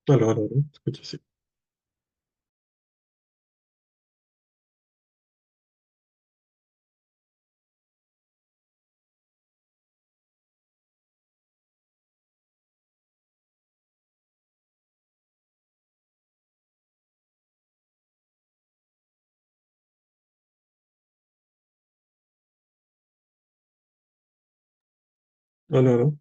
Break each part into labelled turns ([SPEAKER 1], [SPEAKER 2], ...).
[SPEAKER 1] Aló, aló, aló, te escucho, sí. Aló, aló.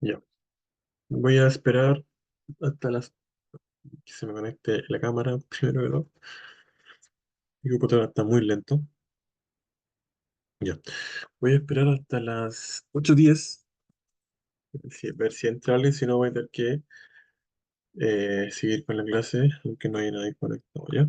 [SPEAKER 1] Ya. Voy a esperar hasta las que se me conecte la cámara, primero que todo. Mi computadora está muy lento. Ya. Voy a esperar hasta las 8:10. Ver si entra alguien, si no voy a tener que seguir con la clase, aunque no haya nadie conectado, ¿ya?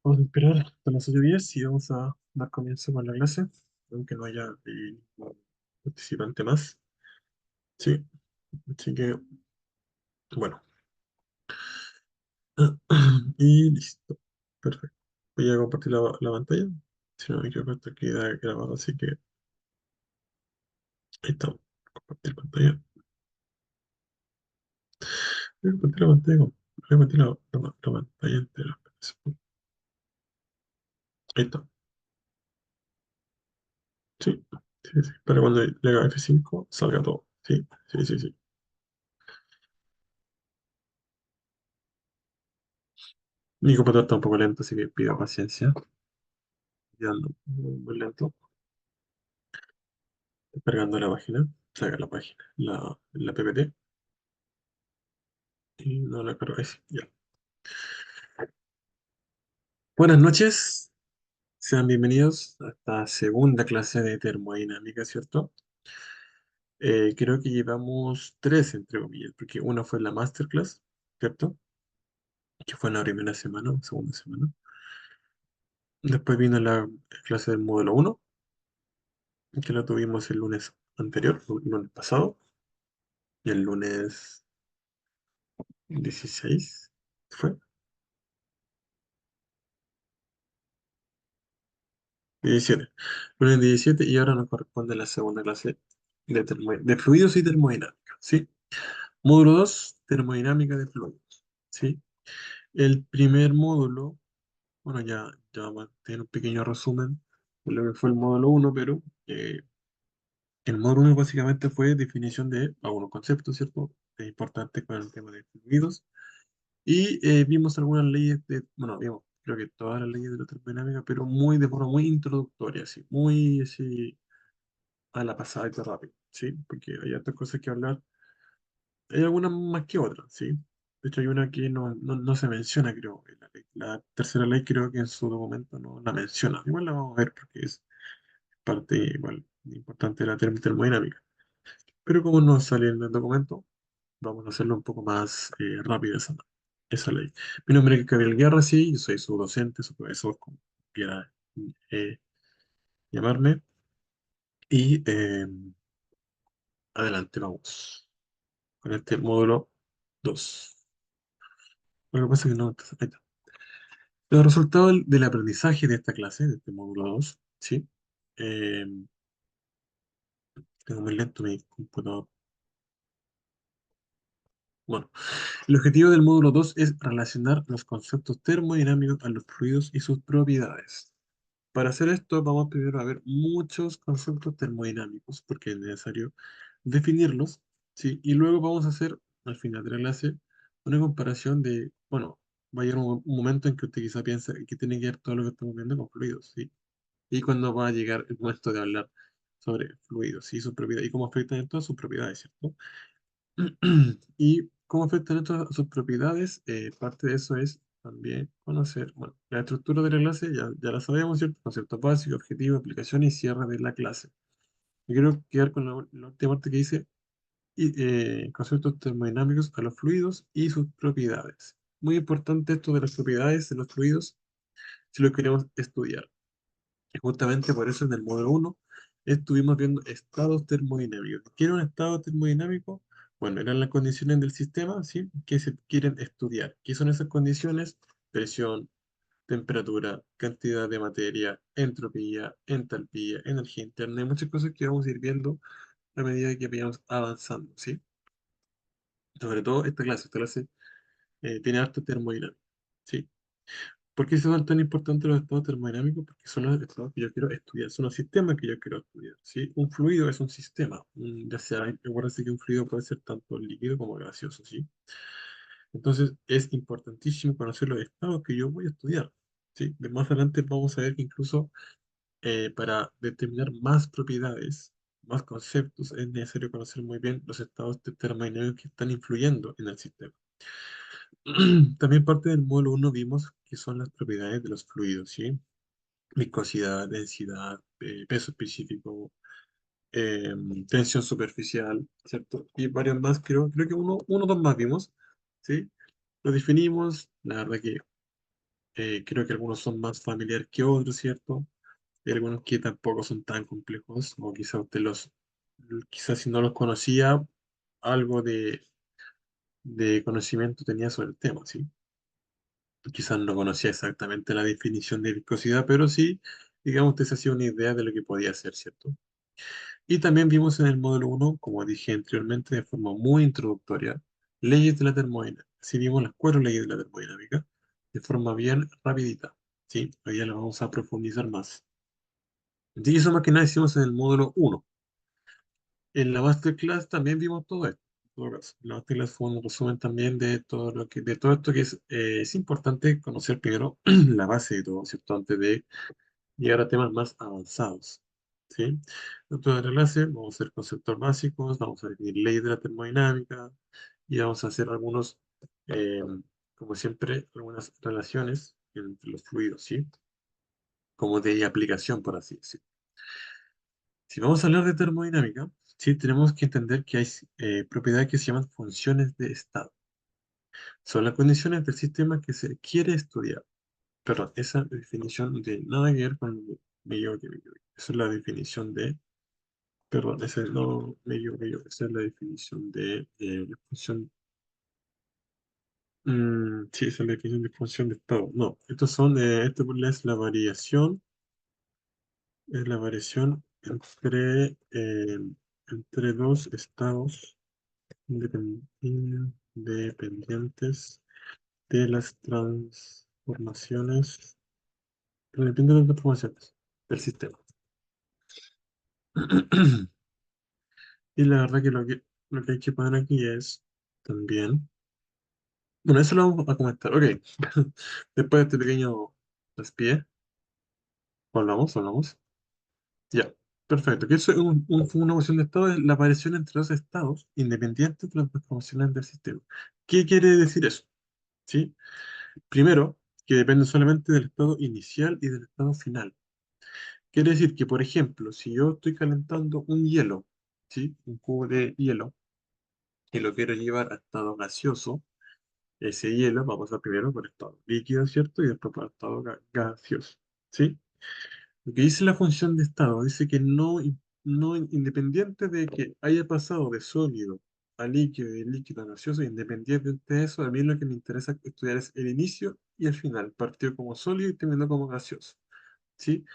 [SPEAKER 1] Vamos a esperar hasta las 8:10 y vamos a dar comienzo con la clase, aunque no haya ningún participante más. Sí, así que, bueno, y listo. Perfecto. Voy a compartir la pantalla. Si no me equivoco, esto queda grabado, así que ahí estamos. Compartir pantalla. Voy a compartir la pantalla. Voy a compartir la pantalla entera. Ahí está. Sí, sí, sí. Para cuando le haga F5 salga todo. Sí, sí, sí, sí. Mi computador está un poco lento, así que pido paciencia. Ya ando muy lento. Cargando la página. Saca la página. La PPT. Y no la cargo. Ahí sí, ya. Buenas noches. Sean bienvenidos a esta segunda clase de termodinámica, ¿cierto? Creo que llevamos tres, entre comillas, porque una fue la masterclass, ¿cierto? Que fue en la primera semana o segunda semana. Después vino la clase del módulo uno, que la tuvimos el lunes anterior, el lunes pasado, y el lunes 16 fue, 17. Lunes 17 y ahora nos corresponde la segunda clase de fluidos y termodinámica, ¿sí? Módulo 2 termodinámica de fluidos, ¿sí? El primer módulo, bueno, ya vamos a tener un pequeño resumen de lo que fue el módulo uno, pero el módulo uno básicamente fue definición de algunos conceptos, ¿cierto? Importantes con el tema de fluidos. Y vimos algunas leyes bueno, vimos creo que todas las leyes de la termodinámica, pero de forma muy introductoria, así, muy así a la pasada y rápido, ¿sí? Porque hay otras cosas que hablar, hay algunas más que otras, ¿sí? De hecho, hay una que no se menciona, creo, en la ley. La tercera ley creo que en su documento no la menciona. Igual la vamos a ver porque es parte igual importante de la termodinámica. Pero como no sale en el documento, vamos a hacerlo un poco más rápido esa ley. Mi nombre es Gabriel Guerra, sí, yo soy su docente, su profesor, como quiera eh, llamarme. Y adelante, vamos con este módulo 2. Lo que pasa es que no. Ahí está. Los resultados del aprendizaje de esta clase, de este módulo 2, ¿sí? Eh, Tengo muy lento mi computador. Bueno, el objetivo del módulo 2 es relacionar los conceptos termodinámicos a los fluidos y sus propiedades. Para hacer esto, vamos primero a ver muchos conceptos termodinámicos, porque es necesario definirlos, ¿sí? Y luego vamos a hacer, al final de la clase, una comparación de, bueno, va a llegar un momento en que usted quizá piensa que tiene que ver todo lo que estamos viendo con fluidos, ¿sí? Y cuando va a llegar el momento de hablar sobre fluidos y sus propiedades, y cómo afectan en todas sus propiedades, ¿cierto? Y cómo afectan esto a sus propiedades, parte de eso es también conocer, bueno, la estructura de la clase ya la sabemos, ¿cierto? Conceptos básicos, objetivos, aplicaciones y cierre de la clase. Y quiero quedar con la última parte que dice conceptos termodinámicos a los fluidos y sus propiedades. Muy importante esto de las propiedades de los fluidos si lo queremos estudiar. Y justamente por eso en el módulo uno estuvimos viendo estados termodinámicos. ¿Qué era un estado termodinámico? Bueno, eran las condiciones del sistema, ¿sí? Que se quieren estudiar. ¿Qué son esas condiciones? Presión, temperatura, cantidad de materia, entropía, entalpía, energía interna. Hay muchas cosas que vamos a ir viendo a medida que vayamos avanzando, ¿sí? Sobre todo esta clase tiene harta termodinámica, ¿sí? ¿Por qué son tan importantes los estados termodinámicos? Porque son los estados que yo quiero estudiar, son los sistemas que yo quiero estudiar, ¿sí? Un fluido es un sistema, ya sea, recuerden que un fluido puede ser tanto líquido como gaseoso, ¿sí? Entonces es importantísimo conocer los estados que yo voy a estudiar, ¿sí? De más adelante vamos a ver que incluso para determinar más propiedades, más conceptos, es necesario conocer muy bien los estados termodinámicos que están influyendo en el sistema. También parte del módulo uno vimos que son las propiedades de los fluidos, ¿sí? Viscosidad, densidad, peso específico, eh, tensión superficial, ¿cierto? Y varios más, creo que uno o dos más vimos, ¿sí? Lo definimos, La verdad que creo que algunos son más familiares que otros, ¿cierto? Y algunos que tampoco son tan complejos, o quizás si no los conocía, algo de conocimiento tenía sobre el tema, ¿sí? Quizás no conocía exactamente la definición de viscosidad, pero sí, digamos, te hacía una idea de lo que podía ser, ¿cierto? Y también vimos en el módulo uno, como dije anteriormente, de forma muy introductoria, leyes de la termodinámica. Así vimos las cuatro leyes de la termodinámica de forma bien rapidita, ¿sí? Hoy ya lo vamos a profundizar más. Y eso más que nada hicimos en el módulo uno. En la masterclass también vimos todo esto. En todo caso. La masterclass fue un resumen también de todo esto que es importante conocer primero la base de todo, ¿cierto? Antes de llegar a temas más avanzados, ¿sí? Dentro de la clase vamos a hacer conceptos básicos, vamos a definir leyes de la termodinámica y vamos a hacer eh, como siempre, algunas relaciones entre los fluidos, ¿sí? Como de aplicación, por así decirlo. Si vamos a hablar de termodinámica, sí tenemos que entender que hay propiedades que se llaman funciones de estado. Son las condiciones del sistema que se quiere estudiar. Perdón, esa definición no tiene nada que ver con medio que medio. Esa es la definición de, perdón, esa es no medio, esa es la definición de la función. Sí, esa es la definición de función de estado. No, estos son, esto es la variación entre dos estados independientes de las transformaciones, independientes de las transformaciones del sistema. Y la verdad que lo que hay que poner aquí es también. Bueno, eso lo vamos a comentar. Ok. Después de este pequeño traspié, hablamos. Ya. Perfecto. Que eso es una ecuación de estado, es la variación entre dos estados independientes de las transformaciones del sistema. ¿Qué quiere decir eso? ¿Sí? Primero, que depende solamente del estado inicial y del estado final. Quiere decir que, por ejemplo, si yo estoy calentando un hielo, ¿sí? Un cubo de hielo, y lo quiero llevar a estado gaseoso, ese hielo va a pasar primero por estado líquido, ¿cierto? Y después por estado gaseoso, ¿sí? Lo que dice la función de estado, dice que no independiente de que haya pasado de sólido a líquido y de líquido a gaseoso, independiente de eso, a mí lo que me interesa estudiar es el inicio y el final. Partió como sólido y terminó como gaseoso, ¿sí?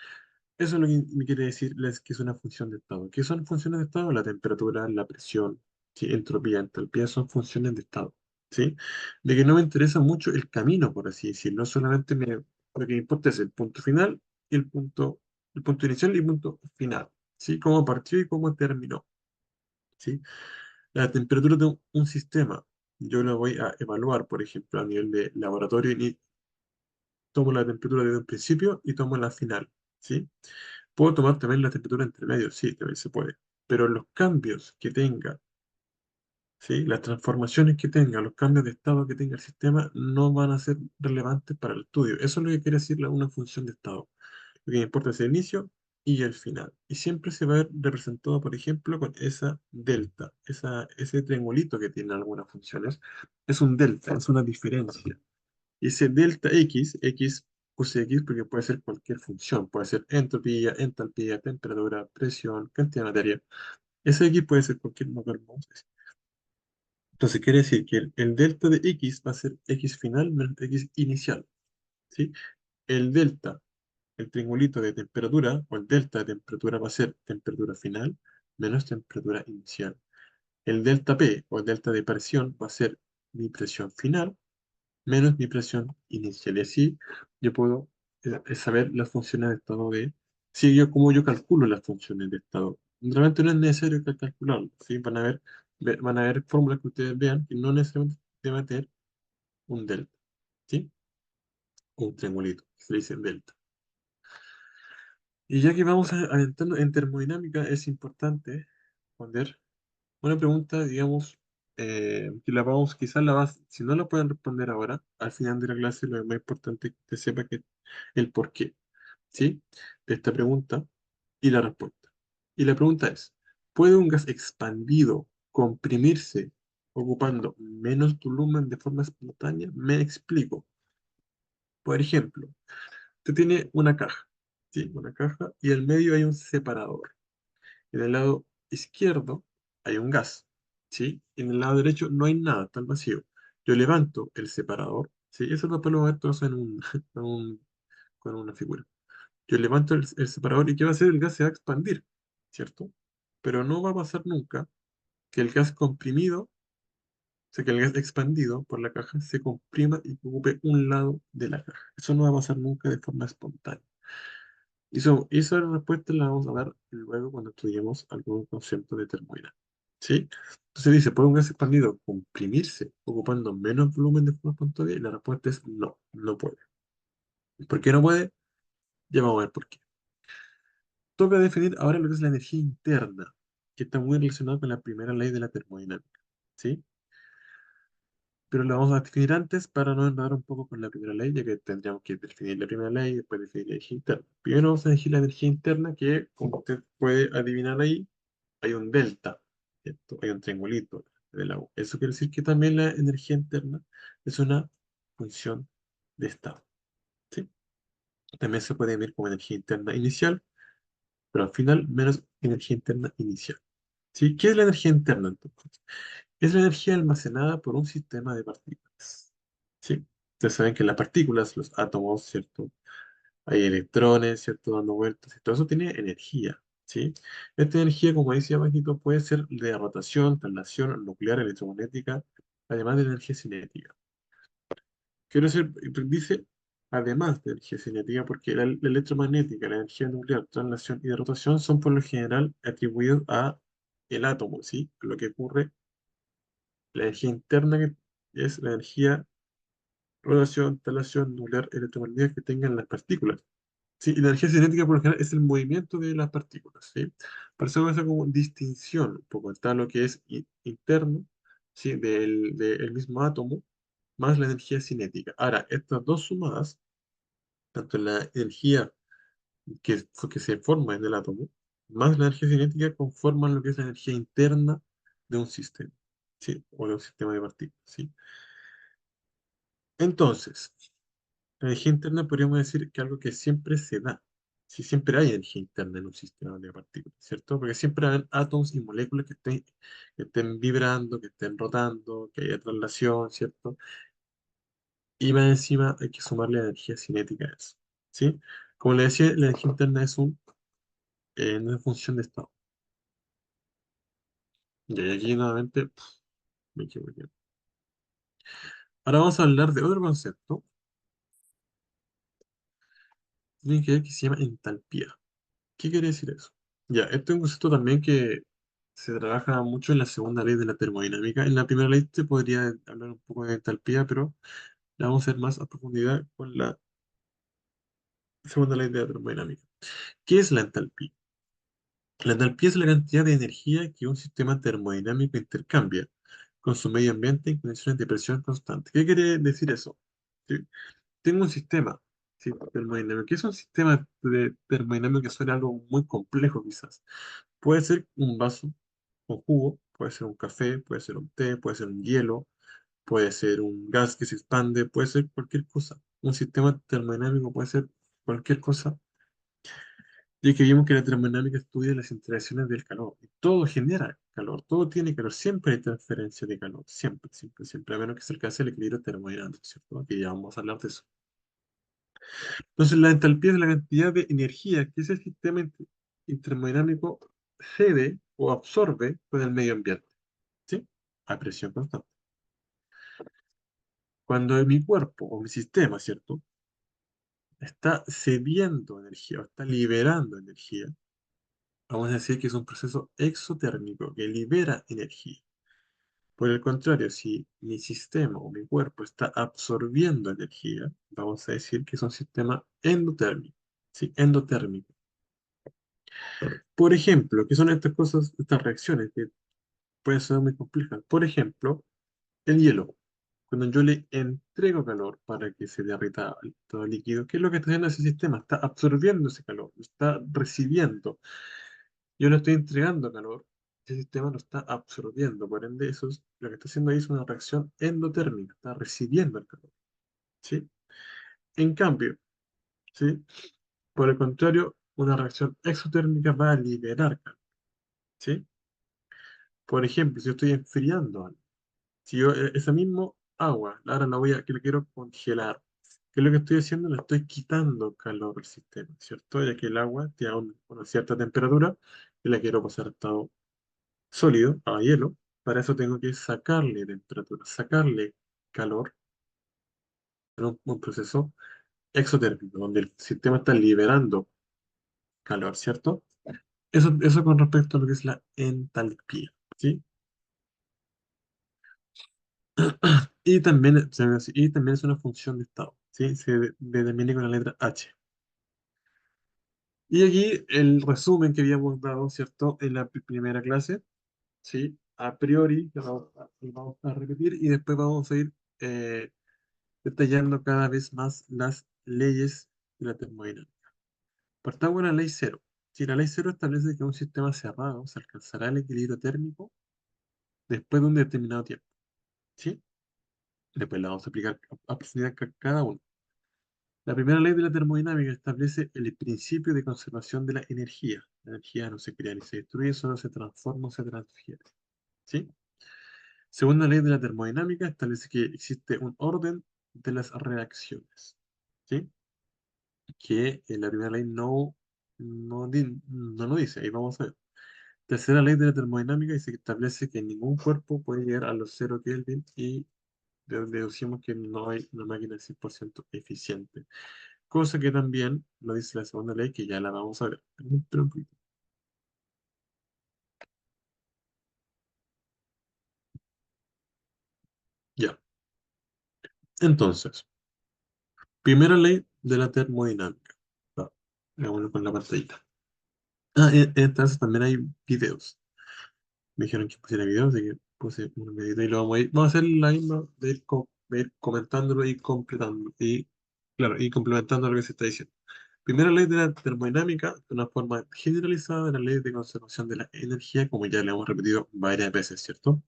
[SPEAKER 1] Eso es lo que me quiere decir que es una función de estado. ¿Qué son funciones de estado? La temperatura, la presión, ¿sí? Entropía, entalpía son funciones de estado, ¿sí? De que no me interesa mucho el camino, por así decirlo. Solamente lo que me importa es el punto final y el punto inicial y el punto final, ¿sí? Cómo partió y cómo terminó, ¿sí? La temperatura de un sistema, yo la voy a evaluar, por ejemplo, a nivel de laboratorio y tomo la temperatura desde un principio y tomo la final, ¿sí? Puedo tomar también la temperatura entre medio, sí, también se puede. Pero los cambios que tenga, ¿sí? Las transformaciones que tenga, los cambios de estado que tenga el sistema no van a ser relevantes para el estudio. Eso es lo que quiere decir una función de estado. Lo que me importa es el inicio y el final. Y siempre se va a ver representado, por ejemplo, con esa delta, ese triangulito que tiene algunas funciones. Es un delta, es una diferencia. Y ese delta X, puse X porque puede ser cualquier función, puede ser entropía, entalpía, temperatura, presión, cantidad de materia. Ese X puede ser cualquier número. Entonces quiere decir que el delta de X va a ser X final menos X inicial, ¿sí? El delta, el triangulito de temperatura, o el delta de temperatura va a ser temperatura final menos temperatura inicial. El delta P, o el delta de presión, va a ser mi presión final menos mi presión inicial. Y así yo puedo saber las funciones de estado de. Sí, cómo yo calculo las funciones de estado. Realmente no es necesario calcularlo, ¿sí? Van a ver fórmulas que ustedes vean que no necesariamente deben tener un delta, ¿sí? O un triangulito, que se le dice delta. Y ya que vamos a adentrarnos en termodinámica, es importante responder una pregunta, digamos, que quizás si no la pueden responder ahora, al final de la clase, lo más importante es que usted sepa que el por qué, ¿sí? De esta pregunta y la respuesta. Y la pregunta es, ¿puede un gas expandido comprimirse ocupando menos volumen de forma espontánea? Me explico. Por ejemplo, usted tiene una caja, ¿sí? Una caja y en el medio hay un separador. En el lado izquierdo hay un gas, ¿sí? Y en el lado derecho no hay nada, está el vacío. Yo levanto el separador, ¿sí? Eso después lo voy a ver todo en en con una figura. Yo levanto el separador y ¿qué va a hacer? El gas se va a expandir, ¿cierto? Pero no va a pasar nunca que el gas comprimido, o sea, que el gas expandido por la caja se comprima y ocupe un lado de la caja. Eso no va a pasar nunca de forma espontánea. Y esa respuesta la vamos a dar luego cuando estudiemos algún concepto de termodinámica. ¿Sí? Entonces dice, ¿puede un gas expandido comprimirse ocupando menos volumen de forma espontánea? Y la respuesta es no, no puede. ¿Por qué no puede? Ya vamos a ver por qué. Toca definir ahora lo que es la energía interna, que está muy relacionada con la primera ley de la termodinámica. ¿Sí? Pero lo vamos a definir antes para no enredar un poco con la primera ley, ya que tendríamos que definir la primera ley y después definir la energía interna. Primero vamos a elegir la energía interna, que como usted puede adivinar ahí, hay un delta, ¿cierto? Hay un triangulito del agua. Eso quiere decir que también la energía interna es una función de estado. ¿Sí? También se puede medir como energía interna inicial, pero al final menos energía interna inicial. ¿Sí? ¿Qué es la energía interna entonces? Es la energía almacenada por un sistema de partículas. ¿Sí? Ustedes saben que las partículas, los átomos, ¿cierto? Hay electrones, ¿cierto? Dando vueltas y todo eso tiene energía. ¿Sí? Esta energía, como decía abajito, puede ser de rotación, traslación, nuclear, electromagnética, además de energía cinética. Quiero decir, dice además de energía cinética, porque la electromagnética, la energía nuclear, traslación y de rotación son por lo general atribuidos a el átomo, ¿sí? Lo que ocurre, la energía interna que es la energía, rotación, traslación, nuclear, electromagnética que tengan las partículas. Sí, y la energía cinética por lo general es el movimiento de las partículas, ¿sí? Por eso hace como distinción, un poco está lo que es interno, ¿sí? Del mismo átomo, más la energía cinética. Ahora, estas dos sumadas, tanto la energía que se forma en el átomo, más la energía cinética, conforman lo que es la energía interna de un sistema, ¿sí? O de un sistema de partículas, ¿sí? Entonces, la energía interna podríamos decir que algo que siempre se da. Si siempre hay energía interna en un sistema de partículas, ¿cierto? Porque siempre hay átomos y moléculas que estén vibrando, que estén rotando, que haya traslación, ¿cierto? Y más encima hay que sumarle energía cinética a eso, ¿sí? Como le decía, la energía interna es una función de estado. Y aquí nuevamente me equivoqué. Ahora vamos a hablar de otro concepto, tiene que ver que se llama entalpía. ¿Qué quiere decir eso? Ya, este es un concepto también que se trabaja mucho en la segunda ley de la termodinámica. En la primera ley se podría hablar un poco de entalpía, pero la vamos a ver más a profundidad con la segunda ley de la termodinámica. ¿Qué es la entalpía? La entalpía es la cantidad de energía que un sistema termodinámico intercambia con su medio ambiente en condiciones de presión constante. ¿Qué quiere decir eso? ¿Sí? Tengo un sistema, ¿sí? Termodinámico. ¿Qué es un sistema de termodinámico que suena algo muy complejo quizás? Puede ser un vaso con jugo, puede ser un café, puede ser un té, puede ser un hielo, puede ser un gas que se expande, puede ser cualquier cosa. Un sistema termodinámico puede ser cualquier cosa. Y que vimos que la termodinámica estudia las interacciones del calor. Y todo genera calor, todo tiene calor. Siempre hay transferencia de calor. Siempre, siempre, siempre. A menos que se alcance el equilibrio termodinámico, ¿cierto? Aquí ya vamos a hablar de eso. Entonces, la entalpía es la cantidad de energía que ese sistema termodinámico cede o absorbe con el medio ambiente. ¿Sí? A presión constante. Cuando mi cuerpo o mi sistema, ¿cierto? Está cediendo energía o está liberando energía, vamos a decir que es un proceso exotérmico que libera energía. Por el contrario, si mi sistema o mi cuerpo está absorbiendo energía, vamos a decir que es un sistema endotérmico. ¿Sí? Endotérmico. Por ejemplo, ¿qué son estas cosas, estas reacciones que pueden ser muy complejas? Por ejemplo, el hielo. Cuando yo le entrego calor para que se derrita todo el líquido, ¿qué es lo que está haciendo ese sistema? Está absorbiendo ese calor, lo está recibiendo. Yo le estoy entregando calor, ese sistema lo está absorbiendo. Por ende, lo que está haciendo ahí es una reacción endotérmica, está recibiendo el calor. ¿Sí? En cambio, ¿sí? Por el contrario, una reacción exotérmica va a liberar calor, ¿sí? Por ejemplo, si yo estoy enfriando algo, si yo esa misma agua, ahora que la quiero congelar, ¿qué es lo que estoy haciendo? Le estoy quitando calor al sistema, ¿cierto? Ya que el agua tiene una cierta temperatura y la quiero pasar a estado sólido, a hielo. Para eso tengo que sacarle temperatura, sacarle calor en un proceso exotérmico, donde el sistema está liberando calor, ¿cierto? Eso con respecto a lo que es la entalpía, ¿sí? Y también es una función de estado, ¿sí? Determina con la letra H. Y aquí el resumen que habíamos dado, ¿cierto? En la primera clase, ¿sí? A priori, lo vamos a repetir y después vamos a ir eh, detallando cada vez más las leyes de la termodinámica. Partamos con la ley cero. Si la ley cero establece que un sistema cerrado se alcanzará el equilibrio térmico después de un determinado tiempo, ¿sí? Después la vamos a aplicar a profundidad cada uno. La primera ley de la termodinámica establece el principio de conservación de la energía. La energía no se crea ni se destruye, solo se transforma o se transfiere, ¿sí? Segunda ley de la termodinámica establece que existe un orden de las reacciones, ¿sí? Que la primera ley no lo dice, ahí vamos a ver. Tercera ley de la termodinámica dice que establece que ningún cuerpo puede llegar a los 0 Kelvin y deducimos que no hay una máquina 100% eficiente. Cosa que también lo dice la segunda ley, que ya la vamos a ver. Pero un poquito. Ya. Entonces, primera ley de la termodinámica. Va, hagámoslo con la pantallita. Entonces también hay videos. Me dijeron que pusiera videos, así que puse un videito y lo vamos a hacer la misma de ir comentándolo y completando. Y, claro, y complementando lo que se está diciendo. Primera ley de la termodinámica, de una forma generalizada de la ley de conservación de la energía, como ya le hemos repetido varias veces, ¿cierto?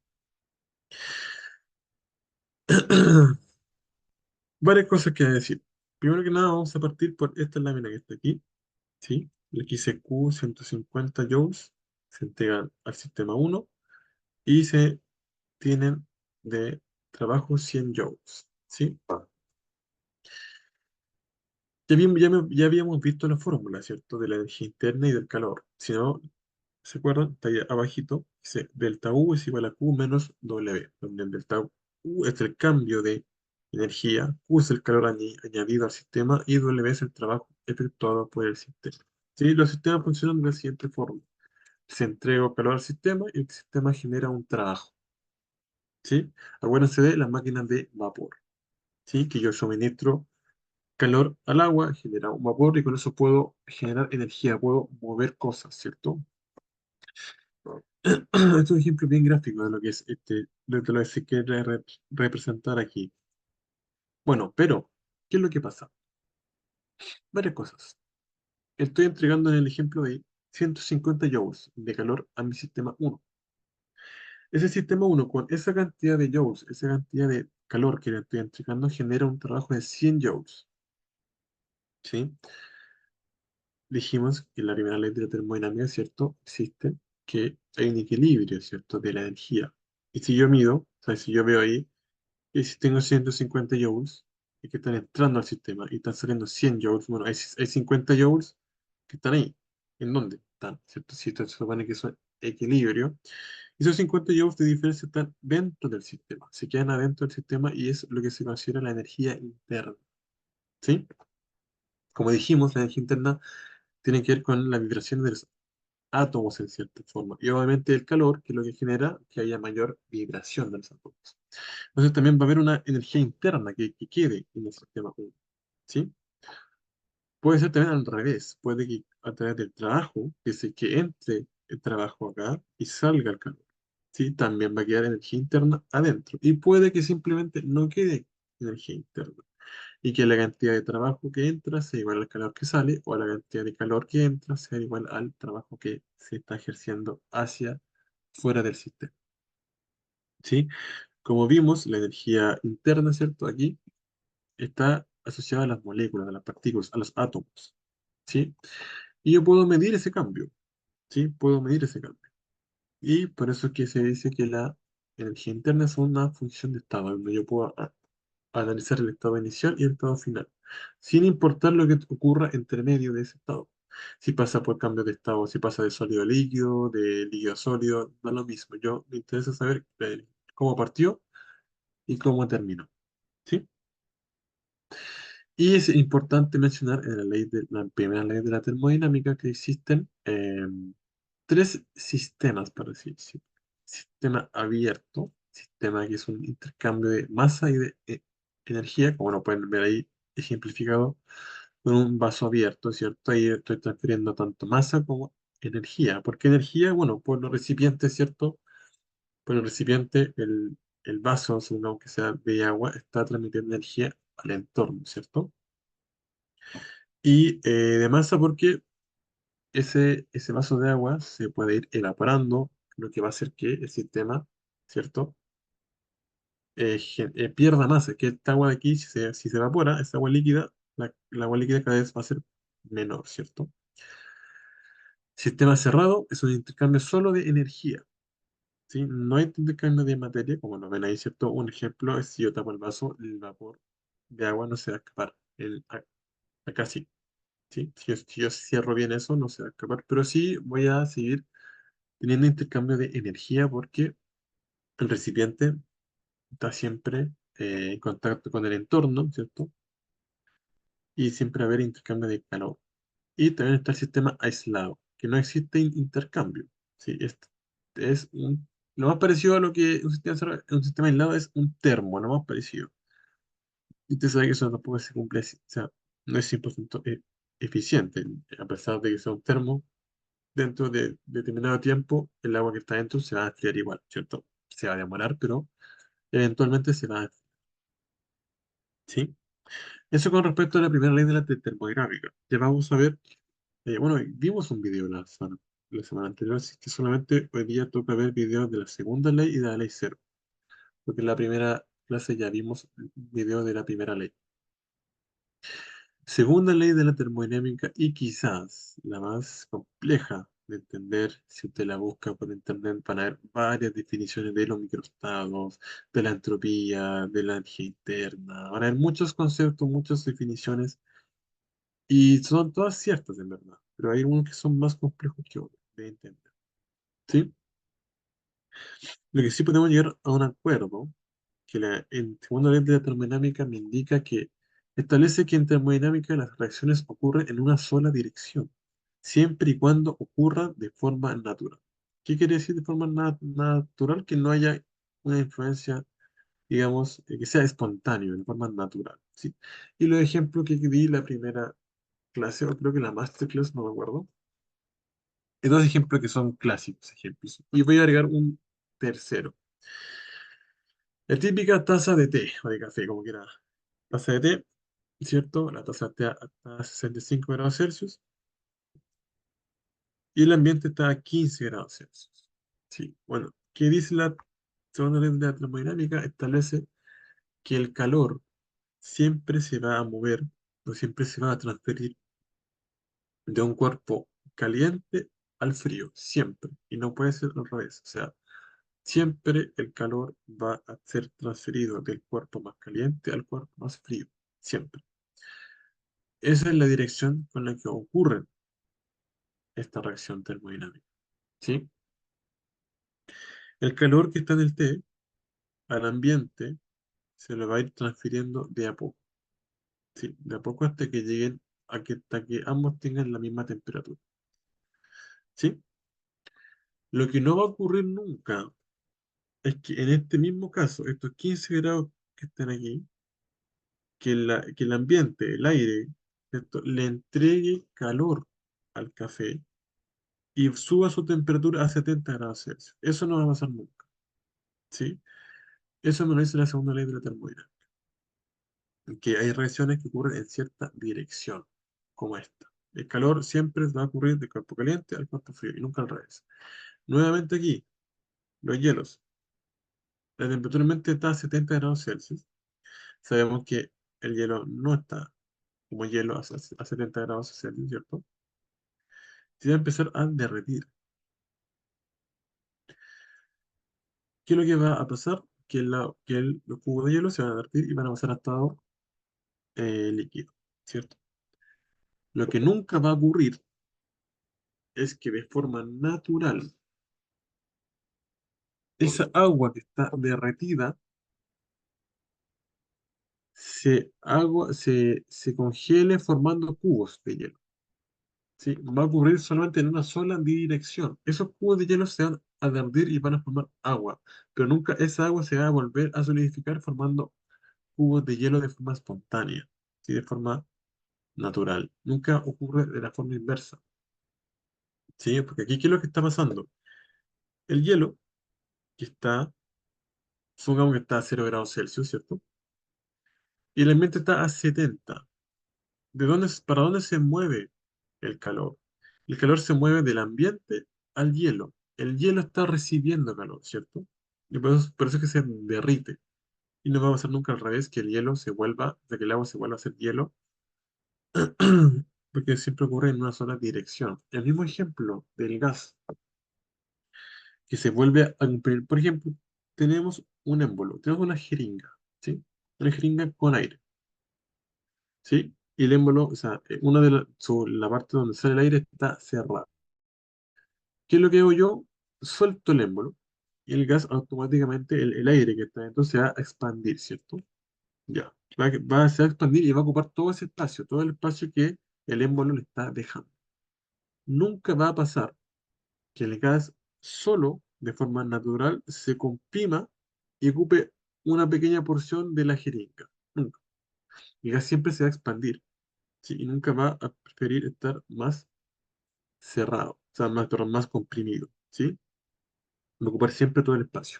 [SPEAKER 1] Varias cosas que decir. Primero que nada, vamos a partir por esta lámina que está aquí, ¿sí? Aquí dice Q 150 joules, se entregan al sistema uno y se tienen de trabajo 100 joules, ¿sí? Ya habíamos visto la fórmula, ¿cierto? De la energía interna y del calor. Si no, ¿se acuerdan? Está ahí abajito. Dice delta U es igual a Q menos W, donde el delta U es el cambio de energía, Q es el calor añadido al sistema y W es el trabajo efectuado por el sistema. ¿Sí? Los sistemas funcionan de la siguiente forma. Se entrega calor al sistema y el sistema genera un trabajo. ¿Sí? Acuérdense de las máquinas de vapor. ¿Sí? Que yo suministro calor al agua, genera un vapor y con eso puedo generar energía, puedo mover cosas, ¿cierto? Esto es un ejemplo bien gráfico de lo que es lo que se quiere representar aquí. Bueno, pero, ¿qué es lo que pasa? Varias cosas. Estoy entregando en el ejemplo de 150 joules de calor a mi sistema uno. Ese sistema uno con esa cantidad de joules, esa cantidad de calor que le estoy entregando, genera un trabajo de 100 joules. ¿Sí? Dijimos que la primera ley de la termodinámica, ¿cierto? Existe que hay un equilibrio, ¿cierto? De la energía. Y si yo mido, o sea, si yo veo ahí, y si tengo 150 joules y que están entrando al sistema y están saliendo 100 joules, bueno, hay 50 joules que están ahí. ¿En dónde están? ¿Cierto? Si esto se supone que es un equilibrio. Y esos 50 joules de diferencia están dentro del sistema, se quedan adentro del sistema y es lo que se considera la energía interna. ¿Sí? Como dijimos, la energía interna tiene que ver con la vibración de los átomos en cierta forma. Y obviamente el calor, que es lo que genera que haya mayor vibración de los átomos. Entonces también va a haber una energía interna que quede en el sistema uno, ¿sí? Puede ser también al revés. Puede que a través del trabajo, que entre el trabajo acá y salga el calor. ¿Sí? También va a quedar energía interna adentro. Y puede que simplemente no quede energía interna. Y que la cantidad de trabajo que entra sea igual al calor que sale, o la cantidad de calor que entra sea igual al trabajo que se está ejerciendo hacia fuera del sistema. ¿Sí? Como vimos, la energía interna, ¿cierto? Aquí está asociado a las moléculas, a las partículas, a los átomos, ¿sí? Y yo puedo medir ese cambio, ¿sí? Puedo medir ese cambio. Y por eso es que se dice que la energía interna es una función de estado, donde yo puedo analizar el estado inicial y el estado final, sin importar lo que ocurra entre medio de ese estado. Si pasa por cambio de estado, si pasa de sólido a líquido, de líquido a sólido, da lo mismo. Yo me interesa saber cómo partió y cómo terminó. ¿Sí? Y es importante mencionar en la primera ley de la termodinámica que existen tres sistemas, para así decirlo. Sistema abierto, sistema que es un intercambio de masa y de energía, como lo pueden ver ahí ejemplificado con un vaso abierto, ¿cierto? Ahí estoy transfiriendo tanto masa como energía. ¿Por qué energía? Bueno, por los recipientes, ¿cierto? Por el recipiente, el vaso, según aunque sea de agua, está transmitiendo energía al entorno, ¿cierto? Y de masa porque ese vaso de agua se puede ir evaporando, lo que va a hacer que el sistema, ¿cierto? Pierda masa, que esta agua de aquí, si se evapora, esa agua líquida, la agua líquida cada vez va a ser menor, ¿cierto? Sistema cerrado es un intercambio solo de energía, ¿sí? No hay intercambio de materia, como lo ven ahí, ¿cierto? Un ejemplo es si yo tapo el vaso, el vapor de agua no se va a escapar. Acá sí, ¿sí? Si yo cierro bien eso, no se va a escapar, pero sí voy a seguir teniendo intercambio de energía porque el recipiente está siempre en contacto con el entorno, ¿cierto? Y siempre va a haber intercambio de calor. Y también está el sistema aislado, que no existe intercambio. ¿Sí? Es lo más parecido a lo que un sistema aislado es un termo, lo más parecido. Y usted sabe que eso tampoco se cumple, o sea, no es 100% eficiente, a pesar de que sea un termo, dentro de determinado tiempo, el agua que está dentro se va a enfriar igual, ¿cierto? Se va a demorar, pero eventualmente se va a... ¿Sí? Eso con respecto a la primera ley de la termodinámica. Ya vamos a ver, bueno, vimos un video la semana anterior, así que solamente hoy día toca ver videos de la segunda ley y de la ley cero, porque en la primera clase ya vimos videos de la primera ley. Segunda ley de la termodinámica y quizás la más compleja de entender, si usted la busca por internet, van a haber varias definiciones de los microestados, de la entropía, de la energía interna, van a haber muchos conceptos, muchas definiciones, y son todas ciertas en verdad, pero hay unos que son más complejos que otros de entender. ¿Sí? Lo que sí podemos llegar a un acuerdo que en segunda ley de la termodinámica me indica que establece que en termodinámica las reacciones ocurren en una sola dirección, siempre y cuando ocurra de forma natural. ¿Qué quiere decir de forma natural? Que no haya una influencia, digamos, que sea espontáneo, de forma natural, ¿sí? Y los ejemplos que di la primera clase, o creo que la masterclass, no me acuerdo, hay dos ejemplos que son clásicos ejemplos. Y voy a agregar un tercero. La típica taza de té o de café, como quiera. Taza de té, ¿cierto? La taza está a 65 grados Celsius y el ambiente está a 15 grados Celsius. Sí, bueno, ¿qué dice la segunda ley de la termodinámica? Establece que el calor siempre se va a mover o siempre se va a transferir de un cuerpo caliente al frío, siempre. Y no puede ser al revés. O sea, siempre el calor va a ser transferido del cuerpo más caliente al cuerpo más frío. Siempre. Esa es la dirección con la que ocurre esta reacción termodinámica. ¿Sí? El calor que está en el té al ambiente se lo va a ir transfiriendo de a poco. ¿Sí? De a poco hasta que lleguen hasta que ambos tengan la misma temperatura. ¿Sí? Lo que no va a ocurrir nunca es que en este mismo caso, estos 15 grados que están aquí, que el ambiente, el aire, ¿cierto? Le entregue calor al café y suba su temperatura a 70 grados Celsius. Eso no va a pasar nunca. ¿Sí? Eso me lo dice la segunda ley de la termodinámica, que hay reacciones que ocurren en cierta dirección, como esta. El calor siempre va a ocurrir del cuerpo caliente al cuerpo frío y nunca al revés. Nuevamente aquí, los hielos. La temperatura ambiente está a 70 grados Celsius. Sabemos que el hielo no está como hielo a 70 grados Celsius, ¿cierto? Se va a empezar a derretir. ¿Qué es lo que va a pasar? Los cubos de hielo se van a derretir y van a pasar a estado líquido, ¿cierto? Lo que nunca va a ocurrir es que de forma natural esa agua que está derretida se congele formando cubos de hielo. ¿Sí? Va a ocurrir solamente en una sola dirección. Esos cubos de hielo se van a derretir y van a formar agua, pero nunca esa agua se va a volver a solidificar formando cubos de hielo de forma espontánea, ¿sí? De forma natural. Nunca ocurre de la forma inversa. ¿Sí? Porque aquí, ¿qué es lo que está pasando? El hielo, que está, supongamos que está a 0 grados Celsius, ¿cierto? Y el ambiente está a 70. ¿Para dónde se mueve el calor? El calor se mueve del ambiente al hielo. El hielo está recibiendo calor, ¿cierto? Y por eso es que se derrite. Y no va a pasar nunca al revés, que el hielo se vuelva, o sea, que el agua se vuelva a ser hielo, porque siempre ocurre en una sola dirección. El mismo ejemplo del gas, que se vuelve a cumplir. Por ejemplo, tenemos un émbolo, tenemos una jeringa, ¿sí? Una jeringa con aire. ¿Sí? Y el émbolo, o sea, la parte donde sale el aire está cerrada. ¿Qué es lo que hago yo? Suelto el émbolo y el gas automáticamente, el aire que está dentro se va a expandir, ¿cierto? Ya. Se va a expandir y va a ocupar todo ese espacio, todo el espacio que el émbolo le está dejando. Nunca va a pasar que el gas solo, de forma natural, se comprima y ocupe una pequeña porción de la jeringa. Nunca. El gas siempre se va a expandir. ¿Sí? Y nunca va a preferir estar más cerrado, o sea, perdón, más comprimido, ¿sí? Va a ocupar siempre todo el espacio.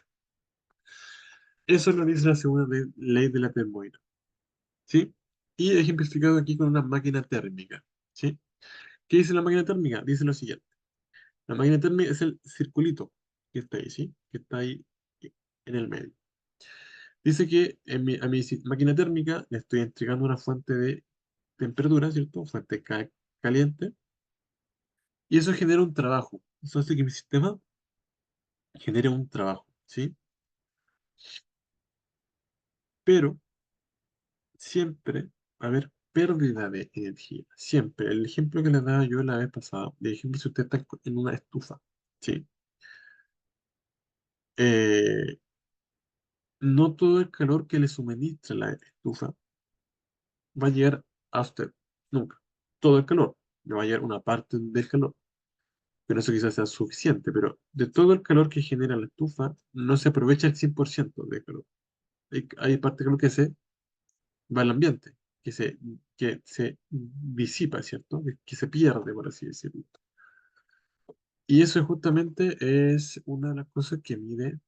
[SPEAKER 1] Eso es lo que dice la segunda ley de la termodinámica, ¿sí? Y ejemplificado aquí con una máquina térmica, ¿sí? ¿Qué dice la máquina térmica? Dice lo siguiente. La máquina térmica es el circulito que está ahí, ¿sí? Que está ahí en el medio. Dice que a mi máquina térmica le estoy entregando una fuente de temperatura, ¿cierto? Fuente caliente. Y eso genera un trabajo. Eso hace que mi sistema genere un trabajo, ¿sí? Pero siempre va a haber pérdida de energía. Siempre. El ejemplo que les daba yo la vez pasada, de ejemplo, si usted está en una estufa, ¿sí? Eh, no todo el calor que le suministra la estufa va a llegar a usted. Nunca. Todo el calor. Le va a llegar una parte del calor. Pero eso quizás sea suficiente. Pero de todo el calor que genera la estufa, no se aprovecha el 100% de calor. Hay parte de calor que se va al ambiente, que se disipa, ¿cierto? Que se pierde, por así decirlo. Y eso justamente es una de las cosas que mide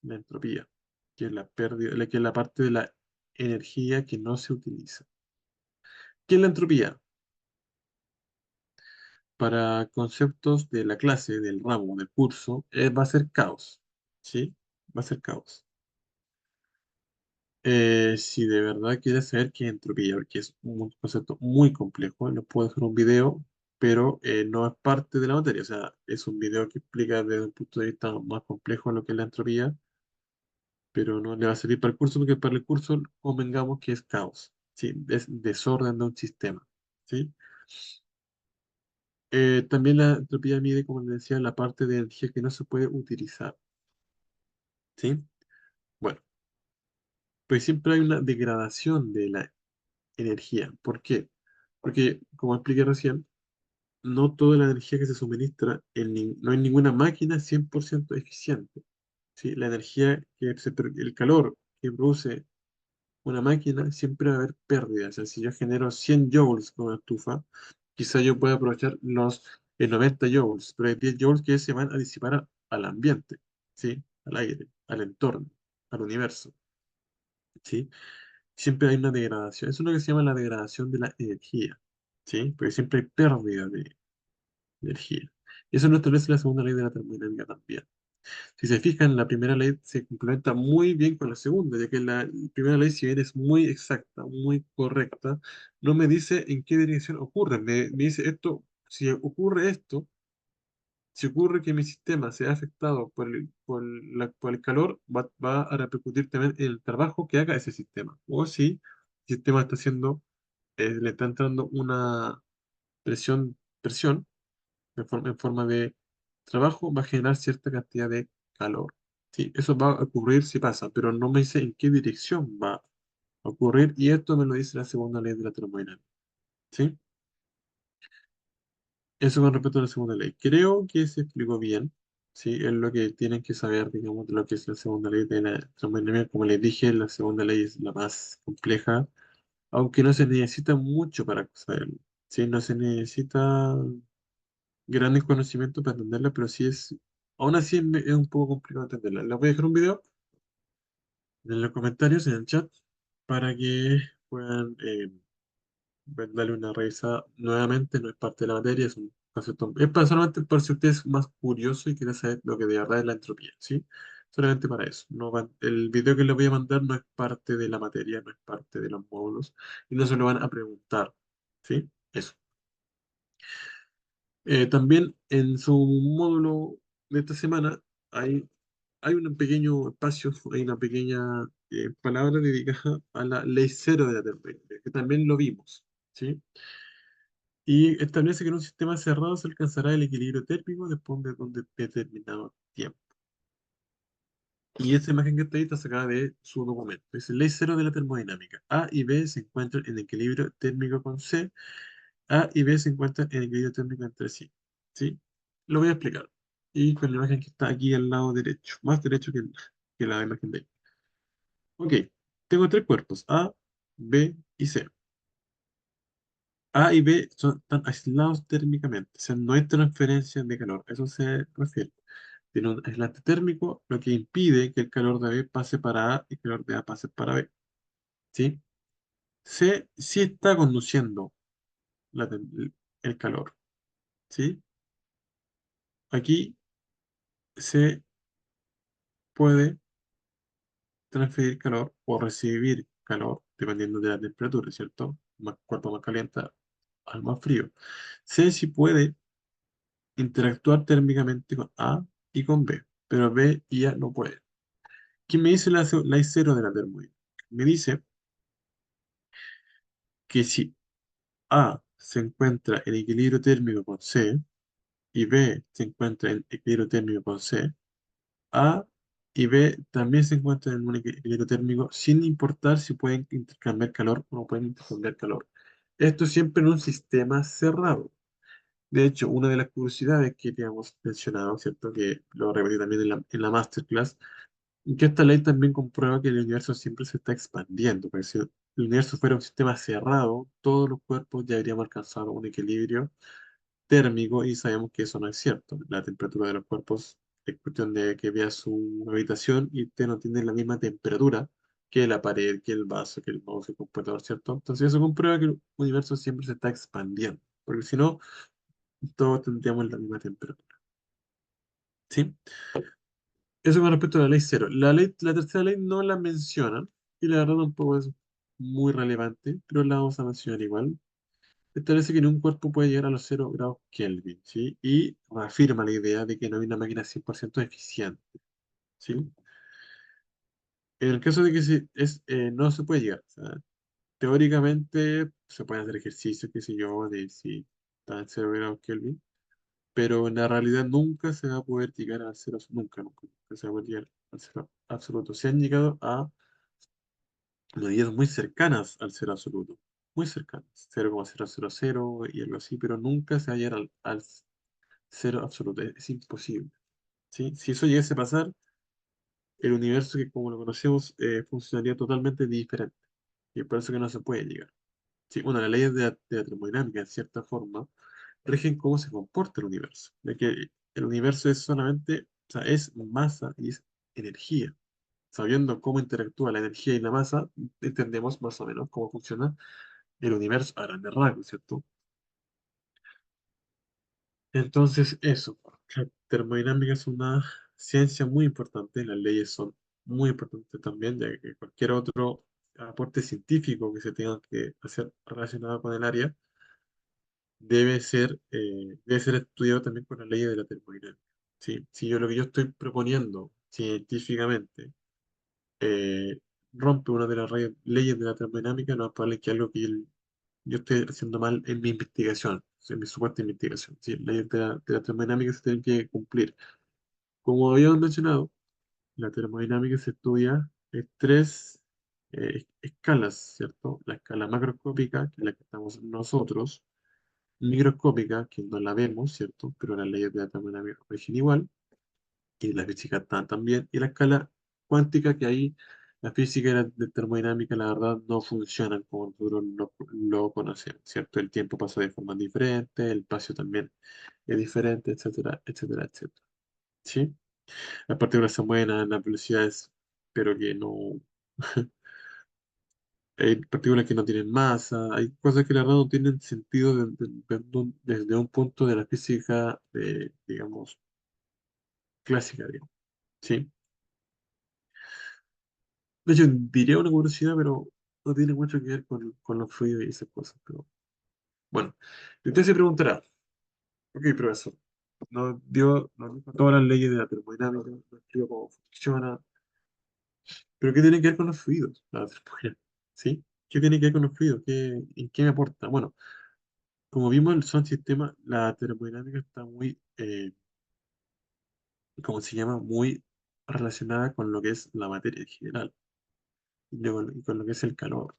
[SPEAKER 1] la entropía, que es la pérdida, que es la parte de la energía que no se utiliza. ¿Qué es la entropía? Para conceptos de la clase, del ramo, del curso, va a ser caos, ¿sí? Va a ser caos. Si de verdad quieres saber qué es entropía, porque es un concepto muy complejo, no puedo hacer un video, pero no es parte de la materia, o sea, es un video que explica desde un punto de vista más complejo lo que es la entropía, pero no le va a servir para el curso, porque para el curso convengamos que es caos, ¿sí? Es desorden de un sistema, ¿sí? También la entropía mide, como les decía, la parte de energía que no se puede utilizar, ¿sí? Bueno, pues siempre hay una degradación de la energía. ¿Por qué? Porque, como expliqué recién, no toda la energía que se suministra, no hay ninguna máquina 100% eficiente. ¿Sí? La energía el calor que produce una máquina, siempre va a haber pérdidas. O sea, si yo genero 100 joules con una estufa, quizá yo pueda aprovechar los 90 joules, pero hay 10 joules que se van a disipar al ambiente, ¿sí? Al aire, al entorno, al universo, ¿sí? Siempre hay una degradación. Eso es lo que se llama la degradación de la energía, ¿sí? Porque siempre hay pérdida de energía. Y eso nos establece la segunda ley de la termodinámica también. Si se fijan, la primera ley se complementa muy bien con la segunda, ya que la primera ley, si bien es muy exacta, muy correcta, no me dice en qué dirección ocurre. Me dice esto, si ocurre esto, si ocurre que mi sistema sea afectado por el calor, va a repercutir también en el trabajo que haga ese sistema. O si el sistema está haciendo, le está entrando una presión en forma de trabajo, va a generar cierta cantidad de calor. Sí, eso va a ocurrir si pasa, pero no me dice en qué dirección va a ocurrir, y esto me lo dice la segunda ley de la termodinámica. ¿Sí? Eso con respecto a la segunda ley. Creo que se explicó bien. Sí, es lo que tienen que saber, digamos, de lo que es la segunda ley de la termodinámica. Como les dije, la segunda ley es la más compleja, aunque no se necesita mucho para saberlo. Sí, no se necesita grandes conocimientos para entenderla, pero sí es, aún así es un poco complicado entenderla. Les voy a dejar un video en los comentarios, en el chat, para que puedan darle una revisada nuevamente. No es parte de la materia, es un concepto, es para solamente por si usted es más curioso y quiere saber lo que de verdad es la entropía, ¿sí? Solamente para eso. El video que les voy a mandar no es parte de la materia, no es parte de los módulos, y no se lo van a preguntar, ¿sí? Eso. También en su módulo de esta semana hay un pequeño espacio, hay una pequeña palabra dedicada a la ley cero de la termodinámica, que también lo vimos, ¿sí? Y establece que en un sistema cerrado se alcanzará el equilibrio térmico después de un determinado tiempo. Y esta imagen que está sacada de su documento. Es ley cero de la termodinámica. A y B se encuentran en equilibrio térmico con C. A y B se encuentran en equilibrio térmico entre sí. ¿Sí? Lo voy a explicar. Y con la imagen que está aquí al lado derecho, más derecho que la imagen de ahí. Ok, tengo tres cuerpos, A, B y C. A y B están aislados térmicamente, o sea, no hay transferencia de calor, eso se refiere. Tiene un aislante térmico, lo que impide que el calor de B pase para A y el calor de A pase para B. ¿Sí? C sí está conduciendo el calor. ¿Sí? Aquí se puede transferir calor o recibir calor dependiendo de la temperatura, ¿cierto? Más, cuanto más caliente al más frío. C sí puede interactuar térmicamente con A y con B, pero B y A no pueden. ¿Qué me dice la I0 de la termodinámica? Me dice que si A se encuentra en equilibrio térmico con C y B se encuentra en equilibrio térmico con C, A y B también se encuentran en un equilibrio térmico sin importar si pueden intercambiar calor o no pueden intercambiar calor. Esto siempre en un sistema cerrado. De hecho, una de las curiosidades que teníamos mencionado, ¿cierto? Que lo repetí también en la masterclass, que esta ley también comprueba que el universo siempre se está expandiendo. Porque si el universo fuera un sistema cerrado, todos los cuerpos ya habríamos alcanzado un equilibrio térmico y sabemos que eso no es cierto. La temperatura de los cuerpos es cuestión de que veas su habitación y usted no tiene la misma temperatura que la pared, que el vaso, que el mouse, el computador, ¿cierto? Entonces eso comprueba que el universo siempre se está expandiendo. Porque si no, todos tendríamos la misma temperatura. ¿Sí? Eso con respecto a la ley cero. La tercera ley no la mencionan y la verdad tampoco es muy relevante, pero la vamos a mencionar igual. Establece que ningún cuerpo puede llegar a los 0 grados Kelvin, ¿sí? Y reafirma la idea de que no hay una máquina 100% eficiente, ¿sí? En el caso de que no se puede llegar, o sea, teóricamente se pueden hacer ejercicios, qué sé yo, de si está en 0 grados Kelvin, pero en la realidad nunca se va a poder llegar al cero, nunca se va a poder llegar al cero absoluto. Se han llegado a medidas muy cercanas al cero absoluto, muy cercanas, 0,000 y algo así, pero nunca se va a llegar al cero absoluto, es imposible. ¿Sí? Si eso llegase a pasar, el universo que como lo conocemos funcionaría totalmente diferente, y es por eso que no se puede llegar. Sí, bueno, las leyes de la termodinámica, en cierta forma, rigen cómo se comporta el universo. De que el universo es solamente, o sea, es masa y es energía. Sabiendo cómo interactúa la energía y la masa, entendemos más o menos cómo funciona el universo a grandes rasgos, ¿cierto? Entonces, eso, la termodinámica es una ciencia muy importante, las leyes son muy importantes también, ya que cualquier otro aporte científico que se tenga que hacer relacionado con el área debe ser estudiado también con las leyes de la termodinámica. ¿Sí? Si yo lo que yo estoy proponiendo científicamente eh, rompe una de las leyes de la termodinámica, no es probable que algo que yo esté haciendo mal en mi investigación, en mi supuesta investigación. ¿Sí? Las leyes de la termodinámica se tienen que cumplir. Como habíamos mencionado, la termodinámica se estudia en tres escalas, ¿cierto? La escala macroscópica, que es la que estamos nosotros, microscópica, que no la vemos, ¿cierto? Pero las leyes de la termodinámica rigen igual, y la física está también, y la escala cuántica, que ahí la física y la termodinámica, la verdad, no funcionan como nosotros lo conocemos, ¿cierto? El tiempo pasa de forma diferente, el espacio también es diferente, etcétera, etcétera, etcétera. ¿Sí? Las partículas se mueven a las velocidades, pero que no. Hay partículas que no tienen masa, hay cosas que la verdad no tienen sentido desde un punto de la física, digamos, clásica, digamos. ¿Sí? De hecho, diría una curiosidad, pero no tiene mucho que ver con los fluidos y esas cosas. Pero bueno, y usted se preguntará, ok, profesor, nos dijo todas las leyes de la termodinámica, nos explicó cómo funciona, pero ¿qué tiene que ver con los fluidos? La termodinámica, ¿sí? ¿Qué tiene que ver con los fluidos? ¿En qué me aporta? Bueno, como vimos, el Son sistema, la termodinámica está muy, ¿cómo se llama? Muy relacionada con lo que es la materia en general y con lo que es el calor,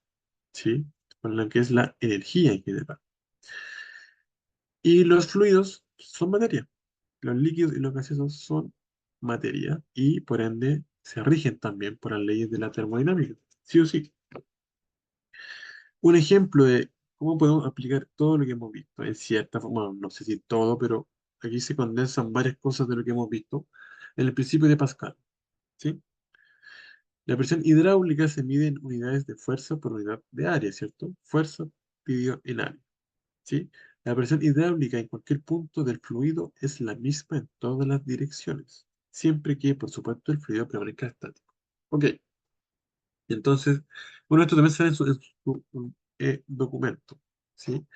[SPEAKER 1] ¿sí? Con lo que es la energía en general. Y los fluidos son materia. Los líquidos y los gaseosos son materia y por ende se rigen también por las leyes de la termodinámica, sí o sí. Un ejemplo de cómo podemos aplicar todo lo que hemos visto, en cierta forma, bueno, no sé si todo, pero aquí se condensan varias cosas de lo que hemos visto en el principio de Pascal, ¿sí? La presión hidráulica se mide en unidades de fuerza por unidad de área, ¿cierto? Fuerza dividido en área, ¿sí? La presión hidráulica en cualquier punto del fluido es la misma en todas las direcciones, siempre que, por supuesto, el fluido permanezca estático. Ok, entonces, bueno, esto también sale en su documento, ¿sí?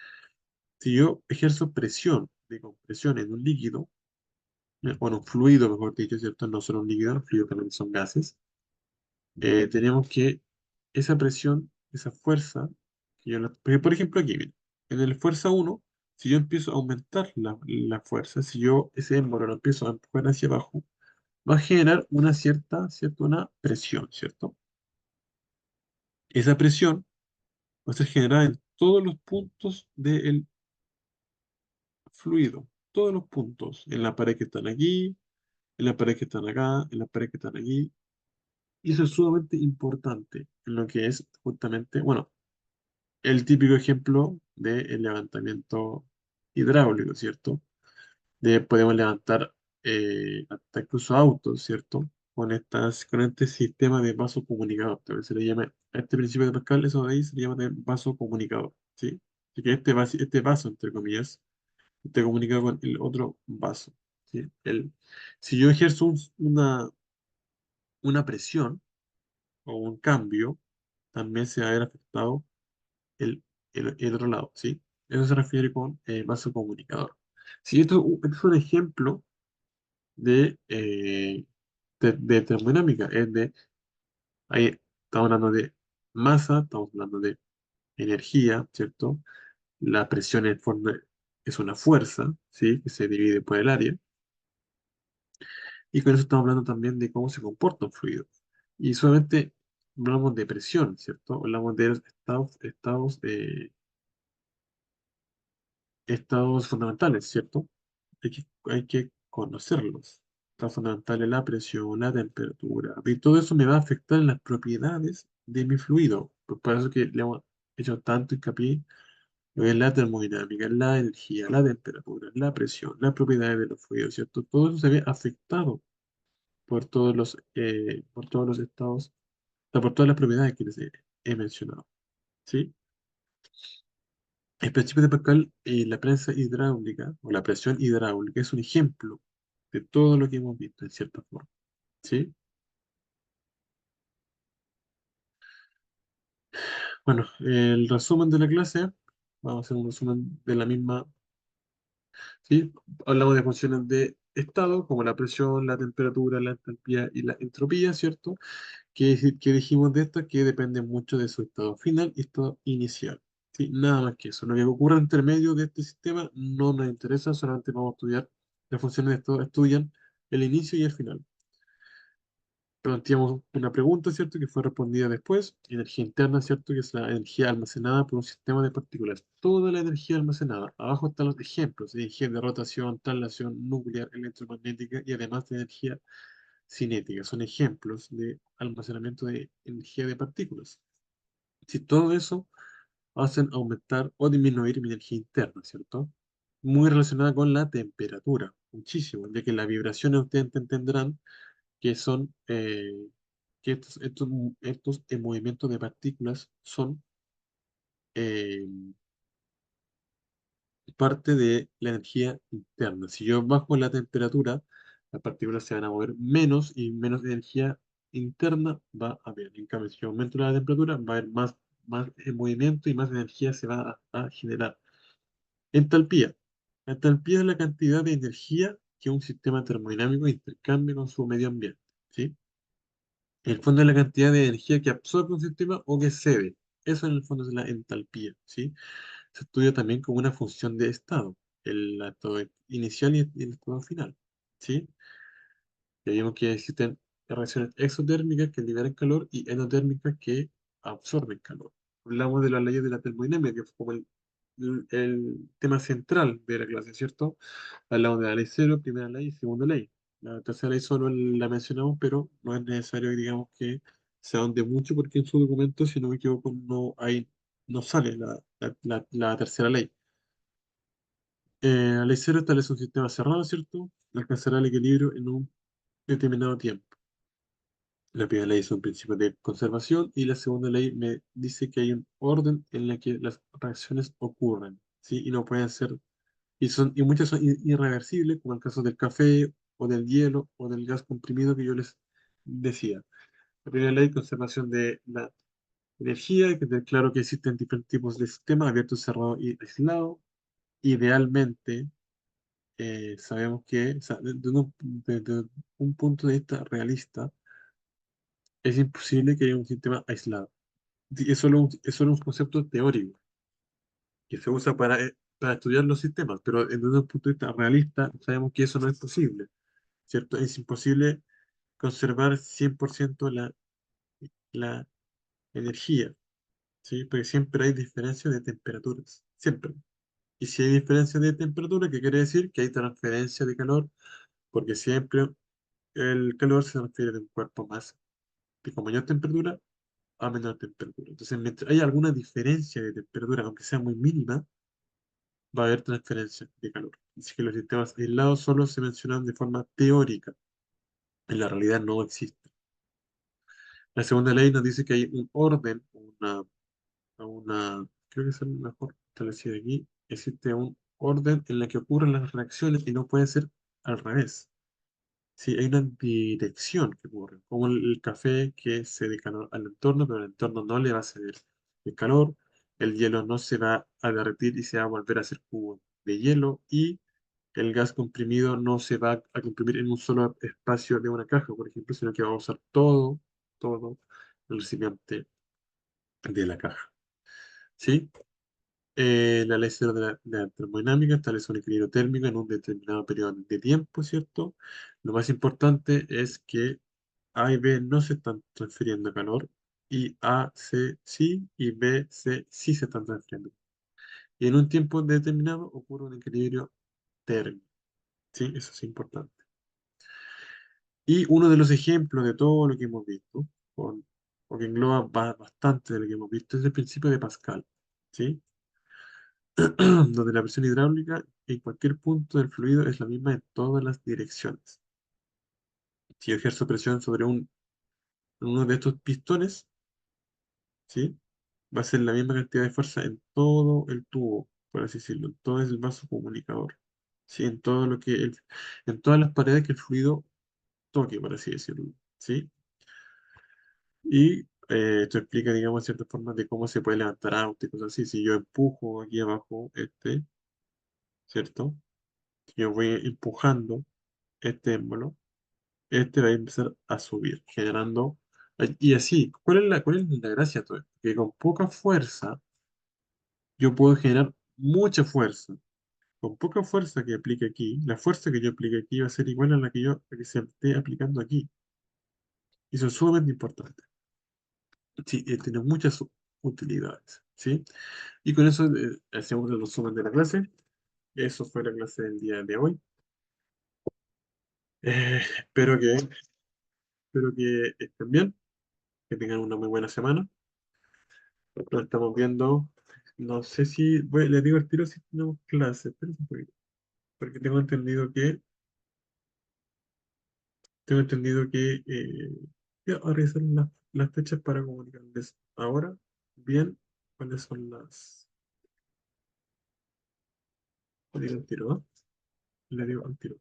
[SPEAKER 1] Si yo ejerzo presión de compresión en un líquido, o en un fluido, mejor dicho, ¿cierto? No solo un líquido, los fluidos también son gases. Tenemos que esa presión, esa fuerza, porque, por ejemplo, aquí, miren, en el fuerza uno, si yo empiezo a aumentar la fuerza, si yo ese émbolo lo empiezo a empujar hacia abajo, va a generar una presión, ¿cierto? Esa presión va a ser generada en todos los puntos del fluido, todos los puntos, en la pared que están aquí, en la pared que están acá, en la pared que están aquí. Y eso es sumamente importante en lo que es justamente, bueno, el típico ejemplo del levantamiento hidráulico, ¿cierto? Podemos levantar hasta incluso autos, ¿cierto? Con este sistema de vaso comunicador. También se le llama, a este principio de Pascal, eso de ahí se le llama de vaso comunicador, ¿sí? Así que este vaso, entre comillas, te comunica con el otro vaso, ¿sí? Si yo ejerzo una presión o un cambio, también se va a ver afectado el, el otro lado, ¿sí? Eso se refiere con vaso comunicador. Sí, esto es un ejemplo de termodinámica. Ahí estamos hablando de masa, estamos hablando de energía, ¿cierto? La presión es una fuerza, ¿sí? Que se divide por el área. Y con eso estamos hablando también de cómo se comporta un fluido. Y solamente hablamos de presión, ¿cierto? Hablamos de los estados fundamentales, ¿cierto? Hay que conocerlos. Estados fundamentales, la presión, la temperatura. Y todo eso me va a afectar en las propiedades de mi fluido. Pues por eso que le hemos hecho tanto hincapié en la termodinámica, la energía, la temperatura, la presión, las propiedades de los fluidos, ¿cierto? Todo eso se ve afectado por todos los estados, o sea, por todas las propiedades que les he mencionado, ¿sí? El principio de Pascal y la prensa hidráulica o la presión hidráulica es un ejemplo de todo lo que hemos visto, en cierta forma. ¿Sí? Bueno, el resumen de la clase, vamos a hacer un resumen de la misma, ¿sí? Hablamos de funciones de estado, como la presión, la temperatura, la entalpía y la entropía, ¿cierto? Que dijimos de esto que depende mucho de su estado final y estado inicial. ¿Sí? Nada más que eso. Lo que ocurre entre medio de este sistema no nos interesa, solamente vamos a estudiar las funciones de estado, estudian el inicio y el final. Planteamos una pregunta, ¿cierto? Que fue respondida después. Energía interna, ¿cierto? Que es la energía almacenada por un sistema de partículas. Toda la energía almacenada. Abajo están los ejemplos: energía de rotación, traslación nuclear, electromagnética y además de energía cinética. Son ejemplos de almacenamiento de energía de partículas. Si todo eso hacen aumentar o disminuir mi energía interna, ¿cierto? Muy relacionada con la temperatura, muchísimo, ya que las vibraciones ustedes entenderán que son que estos movimientos de partículas son eh, parte de la energía interna. Si yo bajo la temperatura, las partículas se van a mover menos y menos energía interna va a haber. En cambio, si yo aumento la temperatura, va a haber más movimiento y más energía se va a generar. Entalpía. La entalpía es la cantidad de energía que un sistema termodinámico intercambia con su medio ambiente. ¿Sí? En el fondo es la cantidad de energía que absorbe un sistema o que cede. Eso en el fondo es la entalpía, ¿sí? Se estudia también como una función de estado, el estado inicial y el estado final, ¿sí? Ya vimos que existen reacciones exotérmicas que liberan calor y endotérmicas que absorben calor. Hablamos de las leyes de la termodinámica, que fue como el tema central de la clase, ¿cierto? Hablamos de la ley cero, primera ley y segunda ley. La tercera ley solo la mencionamos, pero no es necesario, digamos, que se ahonde mucho porque en su documento, si no me equivoco, no sale la tercera ley. La ley cero establece un sistema cerrado, ¿cierto? Alcanzará el equilibrio en un determinado tiempo. La primera ley son principios de conservación y la segunda ley me dice que hay un orden en la que las reacciones ocurren, ¿sí? Y no pueden ser, y muchas son irreversibles, como el caso del café o del hielo o del gas comprimido que yo les decía. La primera ley, conservación de la energía, hay que tener claro que existen diferentes tipos de sistemas, abierto, cerrado y aislado. Idealmente, sabemos que, o sea, desde un punto de vista realista, es imposible que haya un sistema aislado. Sí, es solo un concepto teórico que se usa para estudiar los sistemas, pero desde un punto de vista realista sabemos que eso no es posible, ¿cierto? Es imposible conservar 100% la energía, ¿sí? Porque siempre hay diferencia de temperaturas, siempre. Y si hay diferencia de temperatura, ¿qué quiere decir? Que hay transferencia de calor, porque siempre el calor se transfiere de un cuerpo más con mayor temperatura a menor temperatura. Entonces, mientras hay alguna diferencia de temperatura, aunque sea muy mínima, va a haber transferencia de calor. Así que los sistemas aislados solo se mencionan de forma teórica. En la realidad no existe. La segunda ley nos dice que hay un orden, creo que es el mejor establecido aquí. Existe un orden en la que ocurren las reacciones y no puede ser al revés. Sí, hay una dirección que ocurre, como el café que cede calor al entorno, pero el entorno no le va a ceder el calor, el hielo no se va a derretir y se va a volver a hacer cubo de hielo, y el gas comprimido no se va a comprimir en un solo espacio de una caja, por ejemplo, sino que va a usar todo el recipiente de la caja. ¿Sí? La ley cero de la termodinámica establece un equilibrio térmico en un determinado periodo de tiempo, ¿cierto? Lo más importante es que A y B no se están transfiriendo calor, y A, C sí, y B, C sí se están transfiriendo. Y en un tiempo determinado ocurre un equilibrio térmico, ¿sí? Eso es importante. Y uno de los ejemplos de todo lo que hemos visto, o que engloba bastante de lo que hemos visto, es el principio de Pascal, ¿sí? Donde la presión hidráulica en cualquier punto del fluido es la misma en todas las direcciones. Si yo ejerzo presión sobre uno de estos pistones, ¿sí? Va a ser la misma cantidad de fuerza en todo el tubo, por así decirlo, en todo el vaso comunicador. ¿sí? En todo lo que en todas las paredes que el fluido toque, por así decirlo, ¿sí? Y esto explica, digamos, ciertas formas de cómo se puede levantar auto y cosas así. Si yo empujo aquí abajo ¿cierto? Si yo voy empujando este émbolo, este va a empezar a subir, generando... Y así, cuál es la gracia de todo esto? Que con poca fuerza yo puedo generar mucha fuerza. Con poca fuerza que aplique aquí, la fuerza que yo aplique aquí va a ser igual a la que se esté aplicando aquí. Y eso es sumamente importante. Sí, tiene muchas utilidades, ¿sí? Y con eso hacemos el resumen de la clase. Eso fue la clase del día de hoy. Espero que estén bien, que tengan una muy buena semana. Nos estamos viendo. No sé si, les digo al tiro si tenemos clase, pero un poquito, porque tengo entendido que voy a revisar las fechas para comunicarles ahora bien cuáles son le digo al tiro, ¿no? Le digo al tiro.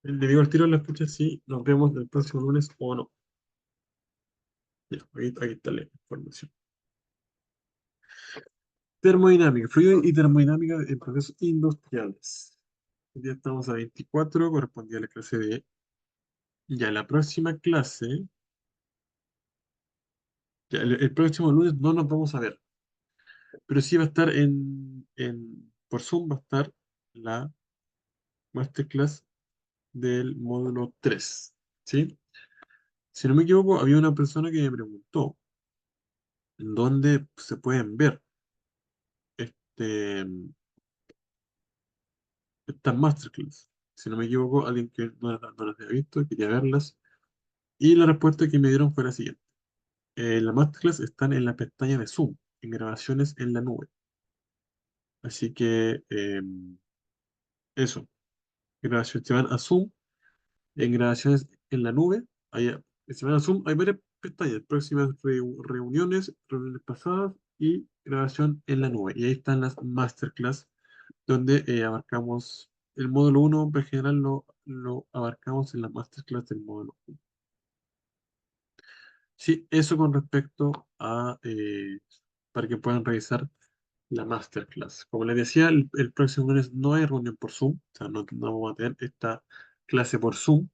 [SPEAKER 1] Le digo al tiro las fechas si nos vemos el próximo lunes o no. Ya, aquí está la información. Termodinámica, fluido y termodinámica en procesos industriales. Ya estamos a 24, correspondía a la clase de... Ya la próxima clase, ya el próximo lunes no nos vamos a ver, pero sí va a estar por Zoom va a estar la masterclass del módulo 3, ¿sí? Si no me equivoco, había una persona que me preguntó dónde se pueden ver este, estas masterclass. Si no me equivoco, alguien que no las había visto, quería verlas. Y la respuesta que me dieron fue la siguiente. Las masterclass están en la pestaña de Zoom, en grabaciones en la nube. Así que eso, se van a Zoom, en grabaciones en la nube. Se van a Zoom, hay varias pestañas, próximas reuniones pasadas y grabación en la nube. Y ahí están las masterclass donde abarcamos el módulo uno en general lo abarcamos en la masterclass del módulo uno. Sí, eso con respecto para que puedan revisar la masterclass. Como les decía, el próximo lunes no hay reunión por Zoom, o sea, no vamos a tener esta clase por Zoom,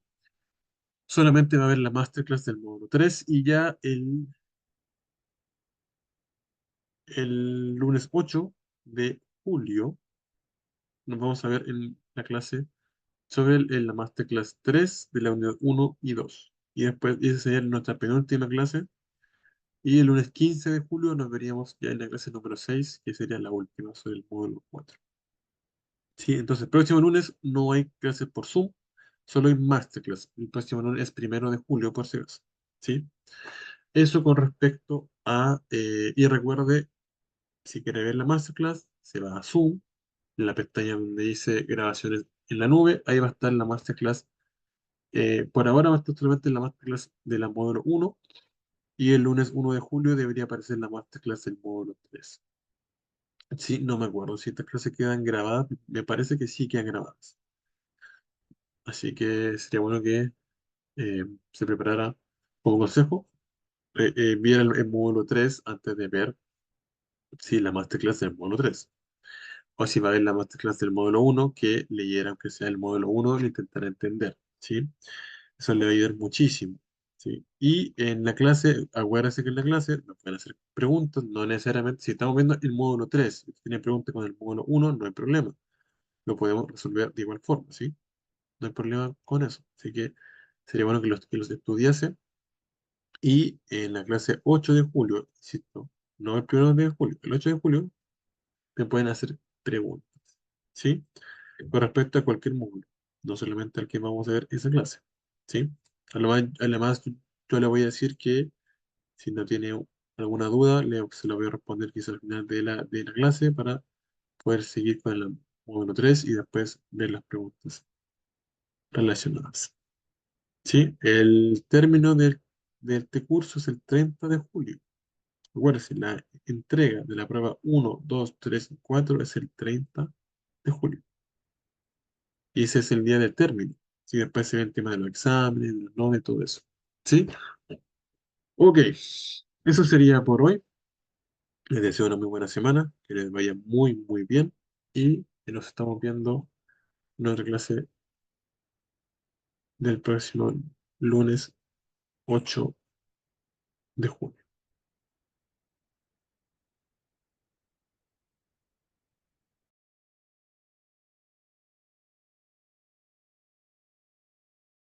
[SPEAKER 1] solamente va a haber la masterclass del módulo 3 y ya el lunes 8 de julio nos vamos a ver en la clase sobre en la masterclass 3 de la unidad uno y 2. Y después, esa sería nuestra penúltima clase. Y el lunes 15 de julio nos veríamos ya en la clase número 6 que sería la última sobre el módulo 4. Sí, entonces el próximo lunes no hay clases por Zoom, solo hay masterclass. El próximo lunes es 1 de julio, por si acaso. ¿Sí? Eso con respecto y recuerde, si quiere ver la masterclass, se va a Zoom, en la pestaña donde dice grabaciones en la nube, ahí va a estar la masterclass. Por ahora va a estar solamente en la masterclass de la módulo uno y el lunes 1 de julio debería aparecer la masterclass del módulo 3. Sí, no me acuerdo si estas clases quedan grabadas, me parece que sí quedan grabadas. Así que sería bueno que se preparara como consejo, viera el módulo 3 antes de ver si la masterclass del módulo 3. O si va a ver la masterclass del módulo uno que leyera aunque sea el módulo uno e intentara entender, ¿sí? Eso le va a ayudar muchísimo, ¿sí? Y en la clase, acuérdense que en la clase nos pueden hacer preguntas, no necesariamente, si estamos viendo el módulo 3 si tienen preguntas con el módulo uno no hay problema, lo podemos resolver de igual forma, ¿sí? No hay problema con eso. Así que sería bueno que los estudiase. Y en la clase 8 de julio, insisto, no el 1 de julio, el 8 de julio, me pueden hacer preguntas, ¿sí? Con respecto a cualquier módulo, no solamente al que vamos a ver esa clase, ¿sí? Además, yo le voy a decir que si no tiene alguna duda, se la voy a responder quizá al final de la clase para poder seguir con el módulo 3 y después ver las preguntas relacionadas. ¿Sí? El término de este curso es el 30 de julio. Recuerden, la entrega de la prueba 1, 2, 3 y 4 es el 30 de julio. Y ese es el día del término. Y después se ve el tema de los exámenes, de los notas y todo eso. ¿Sí? Ok. Eso sería por hoy. Les deseo una muy buena semana. Que les vaya muy, muy bien. Y nos estamos viendo en otra clase del próximo lunes 8 de junio.